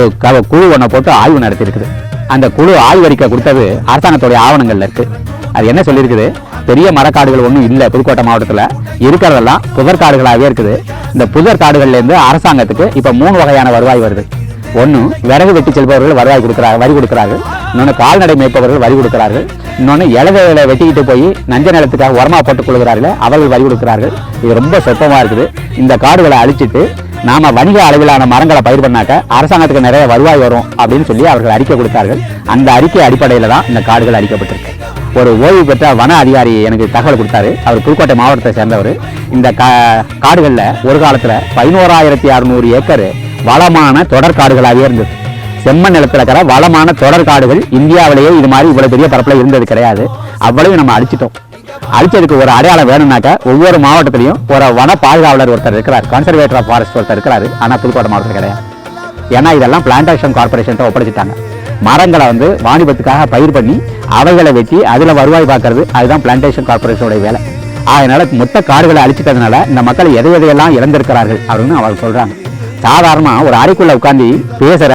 ஒரு குழு ஒன்றை போட்டு ஆய்வு நடத்தியிருக்குது. அந்த குழு ஆய்வறிக்கை கொடுத்தது அரசாங்கத்துடைய ஆவணங்கள்ல இருக்கு. அது என்ன சொல்லியிருக்குது, பெரிய மரக்காடுகள் ஒன்றும் இல்லை புதுக்கோட்டை மாவட்டத்தில், இருக்கிறதெல்லாம் புதர் காடுகளாகவே இருக்குது. இந்த புதர் காடுகள்லேருந்து அரசாங்கத்துக்கு இப்போ 3 வகையான வருவாய் வருது. ஒன்று, விறகு வெட்டி செல்பவர்கள் வரி கொடுக்கிறார்கள். இன்னொன்று, கால்நடை மேய்ப்பவர்கள் வரி கொடுக்கிறார்கள். இன்னொன்று, இலவைகளை வெட்டிக்கிட்டு போய் நஞ்ச நிலத்துக்காக உரமாக போட்டுக் கொள்கிறார்கள், அவர்கள் வரி கொடுக்கிறார்கள். இது ரொம்ப சொற்பமாக இருக்குது. இந்த காடுகளை அழிச்சிட்டு நாம வணிக அளவிலான மரங்களை பயிர் பண்ணாக்க அரசாங்கத்துக்கு நிறைய வருவாய் வரும் அப்படின்னு சொல்லி அவர்கள் அறிக்கை கொடுத்தார்கள். அந்த அறிக்கை அடிப்படையில் தான் இந்த காடுகள் அழிக்கப்பட்டிருக்கு. ஒரு ஓய்வு பெற்ற வன அதிகாரி எனக்கு தகவல் கொடுத்தாரு. அவர் புதுக்கோட்டை மாவட்டத்தை சேர்ந்தவர். இந்த காடுகளில் ஒரு காலத்தில் 11,600 ஏக்கர் வளமான தொடர் காடுகளாகவே இருந்தது. செம்மண் நிலத்தில் இருக்கிற வளமான தொடர் காடுகள் இந்தியாவிலேயே இது மாதிரி இவ்வளவு பெரிய பரப்பில் இருந்தது கிடையாது. அவ்வளவு நம்ம அழிச்சிட்டோம். அழிச்சதுக்கு ஒரு அடையாளம் வேணும்னாக்கா ஒவ்வொரு மாவட்டத்திலையும் ஒரு வன பாதுகாவலர் ஒருத்தர் இருக்கிறார், கன்சர்வேட்டர் ஆஃப் ஃபாரஸ்ட் ஒருத்தர் இருக்கிறாரு. ஆனால் புதுக்கோட்டை மாவட்டத்தில் கிடையாது. ஏன்னா இதெல்லாம் பிளான்டேஷன் கார்பரேஷன் ஒப்படைச்சிட்டாங்க. மரங்களை வாணிபத்துக்காக பயிர் பண்ணி அவைகளை வெட்டி அதில் வருவாய் பார்க்கறது, அதுதான் பிளான்டேஷன் கார்பரேஷனுடைய வேலை. அதனால மொத்த காடுகளை அழிச்சிட்டதுனால இந்த மக்கள் எதையெல்லாம் இழந்திருக்கிறார்கள் அப்படின்னு அவங்க சொல்றாங்க. சாதாரணமாக ஒரு அறைக்குள்ள உட்காந்து பேசுற